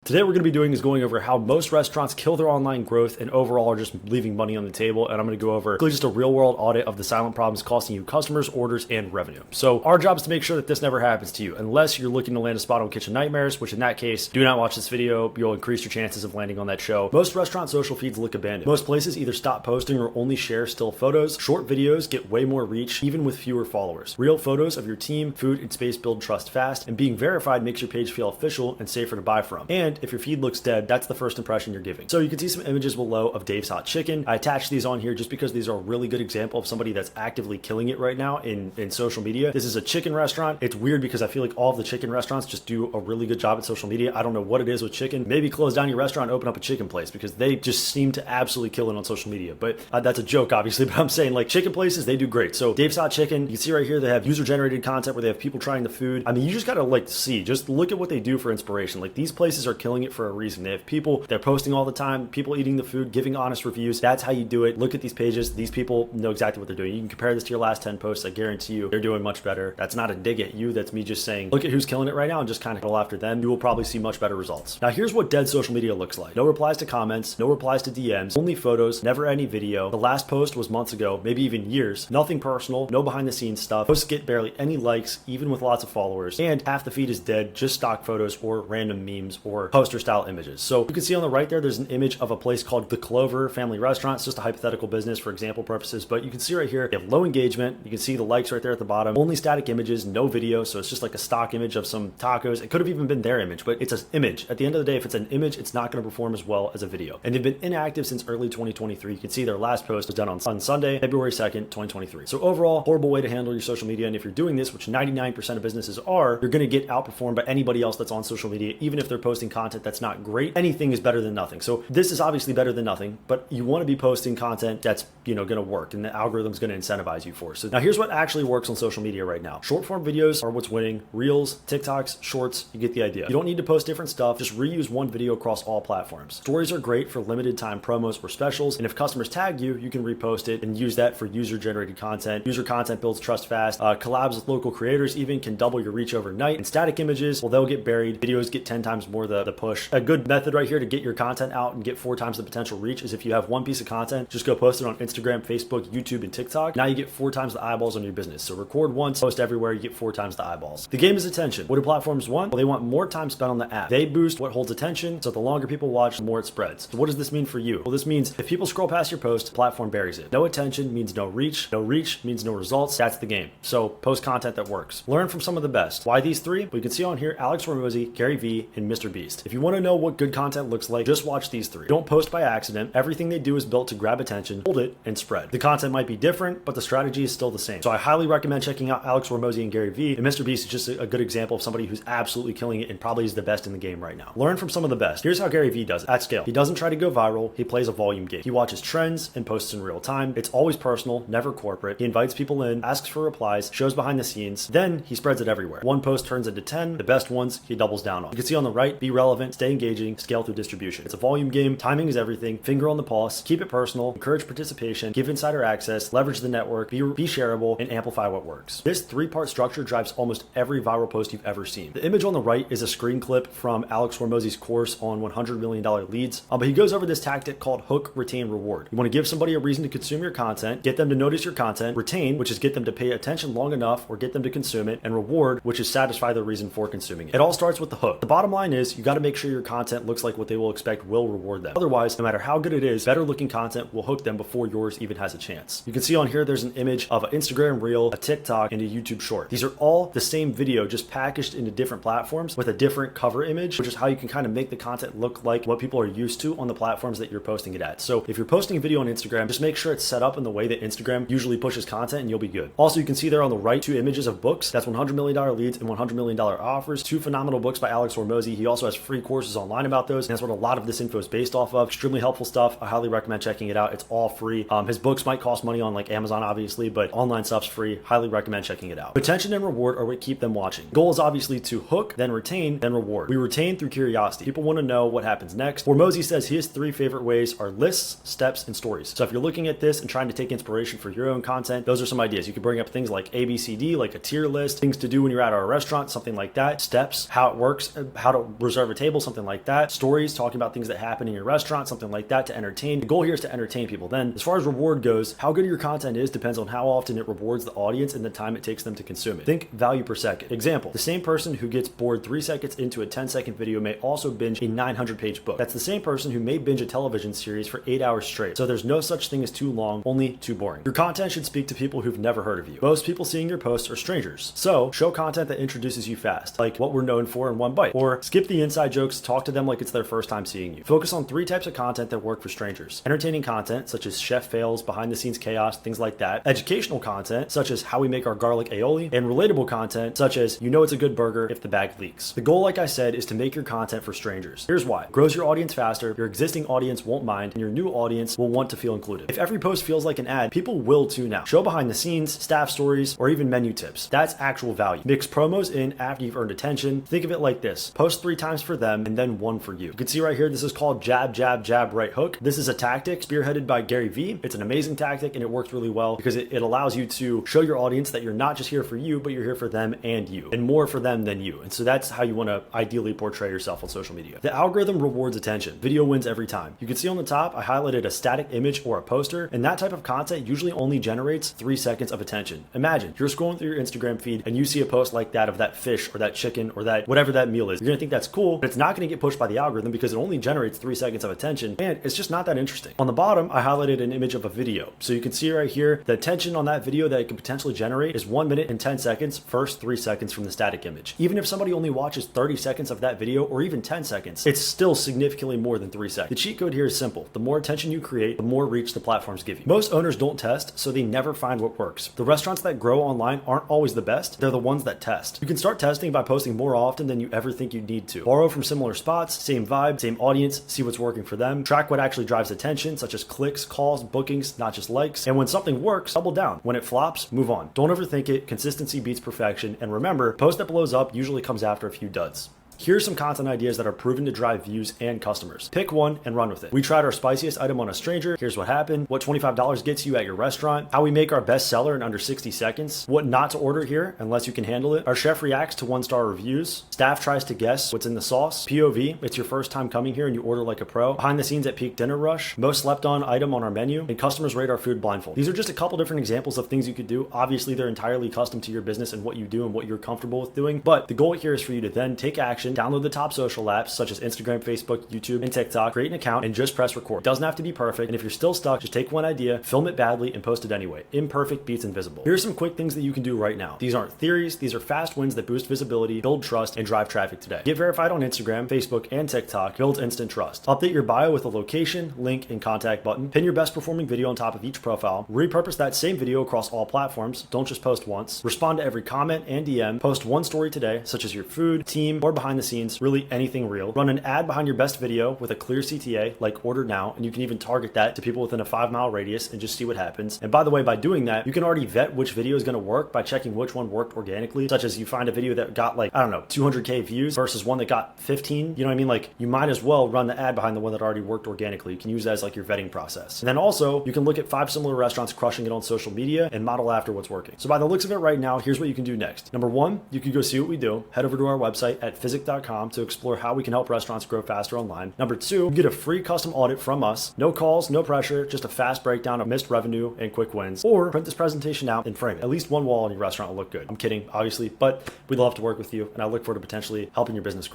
Today what we're going to be doing is going over how most restaurants kill their online growth and overall are just leaving money on the table. And I'm going to go over just a real world audit of the silent problems costing you customers, orders, and revenue. So our job is to make sure that this never happens to you, unless you're looking to land a spot on Kitchen Nightmares, which in that case, do not watch this video. You'll increase your chances of landing on that show. Most restaurant social feeds look abandoned. Most places either stop posting or only share still photos. Short videos get way more reach, even with fewer followers. Real photos of your team, food, and space build trust fast, and being verified makes your page feel official and safer to buy from. And if your feed looks dead, that's the first impression you're giving. So you can see some images below of Dave's Hot Chicken. I attached these on here just because these are a really good example of somebody that's actively killing it right now in social media. This is a chicken restaurant. It's weird because I feel like all of the chicken restaurants just do a really good job at social media. I don't know what it is with chicken. Maybe close down your restaurant and open up a chicken place because they just seem to absolutely kill it on social media. But that's a joke, obviously, but I'm saying like chicken places, they do great. So Dave's Hot Chicken, you can see right here, they have user generated content where they have people trying the food. I mean, you just gotta like see, just look at what they do for inspiration. Like these places are killing it for a reason. They have people, they're posting all the time, people eating the food, giving honest reviews. That's how you do it. Look at these pages. These people know exactly what they're doing. You can compare this to your last 10 posts. I guarantee you they're doing much better. That's not a dig at you. That's me just saying, look at who's killing it right now and just kind of go after them. You will probably see much better results. Now, here's what dead social media looks like. No replies to comments, no replies to DMs, only photos, never any video. The last post was months ago, maybe even years. Nothing personal, no behind the scenes stuff. Posts get barely any likes, even with lots of followers. And half the feed is dead, just stock photos or random memes or poster style images. So you can see on the right there's an image of a place called the Clover Family Restaurant. It's just a hypothetical business for example purposes, but you can see right here, you have low engagement. You can see the likes right there at the bottom, only static images, no video. So it's just like a stock image of some tacos. It could have even been their image, but it's an image. At the end of the day, if it's an image, it's not going to perform as well as a video. And they've been inactive since early 2023. You can see their last post was done on Sunday, February 2nd, 2023. So overall, horrible way to handle your social media. And if you're doing this, which 99% of businesses are, you're going to get outperformed by anybody else that's on social media. Even if they're posting content that's not great, anything is better than nothing. So this is obviously better than nothing, but you want to be posting content that's, going to work and the algorithm's going to incentivize you for. So now here's what actually works on social media right now. Short form videos are what's winning. Reels, TikToks, shorts, you get the idea. You don't need to post different stuff. Just reuse one video across all platforms. Stories are great for limited time promos or specials. And if customers tag you, you can repost it and use that for user generated content. User content builds trust fast. Collabs with local creators even can double your reach overnight. And static images, well, they'll get buried. Videos get 10 times more the push. A good method right here to get your content out and get 4 times the potential reach is if you have one piece of content, just go post it on Instagram, Facebook, YouTube, and TikTok. Now you get 4 times the eyeballs on your business. So record once, post everywhere, you get 4 times the eyeballs. The game is attention. What do platforms want? Well, they want more time spent on the app. They boost what holds attention, so the longer people watch, the more it spreads. So what does this mean for you? Well, this means if people scroll past your post, the platform buries it. No attention means no reach. No reach means no results. That's the game. So post content that works. Learn from some of the best. Why these 3? Well, you can see on here, Alex Hormozi, Gary Vee, and Mr. Beast. If you want to know what good content looks like, just watch these 3. Don't post by accident. Everything they do is built to grab attention, hold it, and spread. The content might be different, but the strategy is still the same. So I highly recommend checking out Alex Hormozi and Gary Vee. And Mr. Beast is just a good example of somebody who's absolutely killing it and probably is the best in the game right now. Learn from some of the best. Here's how Gary Vee does it at scale. He doesn't try to go viral. He plays a volume game. He watches trends and posts in real time. It's always personal, never corporate. He invites people in, asks for replies, shows behind the scenes. Then he spreads it everywhere. One post turns into 10. The best ones he doubles down on. You can see on the right, be relevant, stay engaging, scale through distribution. It's a volume game. Timing is everything. Finger on the pulse. Keep it personal. Encourage participation. Give insider access. Leverage the network. Be shareable and amplify what works. This 3-part structure drives almost every viral post you've ever seen. The image on the right is a screen clip from Alex Hormozi's course on $100 million leads. But he goes over this tactic called hook, retain, reward. You want to give somebody a reason to consume your content, get them to notice your content, retain, which is get them to pay attention long enough or get them to consume it, and reward, which is satisfy their reason for consuming it. It all starts with the hook. The bottom line is you got to make sure your content looks like what they will expect will reward them. Otherwise, no matter how good it is, better looking content will hook them before yours even has a chance. You can see on here there's an image of an Instagram reel, a TikTok, and a YouTube short. These are all the same video just packaged into different platforms with a different cover image, which is how you can kind of make the content look like what people are used to on the platforms that you're posting it at. So if you're posting a video on Instagram, just make sure it's set up in the way that Instagram usually pushes content and you'll be good. Also, you can see there on the right 2 images of books. That's $100 million leads and $100 million offers. 2 phenomenal books by Alex Hormozi. He also has free courses online about those. And that's what a lot of this info is based off of. Extremely helpful stuff. I highly recommend checking it out. It's all free. His books might cost money on like Amazon, obviously, but online stuff's free. Highly recommend checking it out. Attention and reward are what keep them watching. Goal is obviously to hook, then retain, then reward. We retain through curiosity. People want to know what happens next. Hormozi says his 3 favorite ways are lists, steps, and stories. So if you're looking at this and trying to take inspiration for your own content, those are some ideas. You can bring up things like ABCD, like a tier list, things to do when you're at our restaurant, something like that. Steps, how it works, how to reserve a a table, something like that. Stories, talking about things that happen in your restaurant, something like that to entertain. The goal here is to entertain people. Then as far as reward goes, how good your content is depends on how often it rewards the audience and the time it takes them to consume it. Think value per second. Example, the same person who gets bored 3 seconds into a 10-second video may also binge a 900-page book. That's the same person who may binge a television series for 8 hours straight. So there's no such thing as too long, only too boring. Your content should speak to people who've never heard of you. Most people seeing your posts are strangers. So show content that introduces you fast, like what we're known for in one bite. Or skip the inside jokes, talk to them like it's their first time seeing you. Focus on 3 types of content that work for strangers. Entertaining content, such as chef fails, behind the scenes chaos, things like that. Educational content, such as how we make our garlic aioli. And relatable content, such as you know it's a good burger if the bag leaks. The goal, like I said, is to make your content for strangers. Here's why. It grows your audience faster, your existing audience won't mind, and your new audience will want to feel included. If every post feels like an ad, people will tune out. Show behind the scenes, staff stories, or even menu tips. That's actual value. Mix promos in after you've earned attention. Think of it like this. Post 3 times for them and then 1 for you. You can see right here, this is called jab, jab, jab, right hook. This is a tactic spearheaded by Gary Vee. It's an amazing tactic and it works really well because it allows you to show your audience that you're not just here for you, but you're here for them and you, and more for them than you. And so that's how you want to ideally portray yourself on social media. The algorithm rewards attention. Video wins every time. You can see on the top, I highlighted a static image or a poster, and that type of content usually only generates 3 seconds of attention. Imagine you're scrolling through your Instagram feed and you see a post like that of that fish or that chicken or that whatever that meal is. You're gonna think that's cool, but it's not gonna get pushed by the algorithm because it only generates 3 seconds of attention and it's just not that interesting. On the bottom, I highlighted an image of a video. So you can see right here, the attention on that video that it could potentially generate is 1 minute and 10 seconds, first 3 seconds from the static image. Even if somebody only watches 30 seconds of that video or even 10 seconds, it's still significantly more than 3 seconds. The cheat code here is simple. The more attention you create, the more reach the platforms give you. Most owners don't test, so they never find what works. The restaurants that grow online aren't always the best. They're the ones that test. You can start testing by posting more often than you ever think you need to. Borrow from similar spots, same vibe, same audience, see what's working for them. Track what actually drives attention, such as clicks, calls, bookings, not just likes. And when something works, double down. When it flops, move on. Don't overthink it. Consistency beats perfection. And remember, post that blows up usually comes after a few duds. Here's some content ideas that are proven to drive views and customers. Pick one and run with it. We tried our spiciest item on a stranger. Here's what happened. What $25 gets you at your restaurant. How we make our best seller in under 60 seconds. What not to order here unless you can handle it. Our chef reacts to 1-star reviews. Staff tries to guess what's in the sauce. POV, it's your first time coming here and you order like a pro. Behind the scenes at peak dinner rush. Most slept on item on our menu. And customers rate our food blindfold. These are just a couple different examples of things you could do. Obviously, they're entirely custom to your business and what you do and what you're comfortable with doing. But the goal here is for you to then take action, download the top social apps such as Instagram, Facebook, YouTube, and TikTok, create an account, and just press record. It doesn't have to be perfect, and if you're still stuck, just take one idea, film it badly, and post it anyway. Imperfect beats invisible. Here's some quick things that you can do right now. These aren't theories, these are fast wins that boost visibility, build trust, and drive traffic today. Get verified on Instagram, Facebook, and TikTok, build instant trust. Update your bio with a location, link, and contact button. Pin your best performing video on top of each profile. Repurpose that same video across all platforms. Don't just post once. Respond to every comment and DM. Post one story today, such as your food, team, or behind the scenes, really anything real. Run an ad behind your best video with a clear CTA, like order now, and you can even target that to people within a 5-mile radius and just see what happens. And by the way, by doing that, you can already vet which video is going to work by checking which one worked organically, such as you find a video that got like, I don't know, 200K views versus one that got 15. You know what I mean? Like you might as well run the ad behind the one that already worked organically. You can use that as like your vetting process. And then also you can look at 5 similar restaurants crushing it on social media and model after what's working. So by the looks of it right now, here's what you can do next. Number 1, you can go see what we do. Head over to our website at Fizoc.com to explore how we can help restaurants grow faster online. Number 2, you get a free custom audit from us. No calls, no pressure, just a fast breakdown of missed revenue and quick wins. Or print this presentation out and frame it. At least one wall in your restaurant will look good. I'm kidding, obviously, but we'd love to work with you and I look forward to potentially helping your business grow.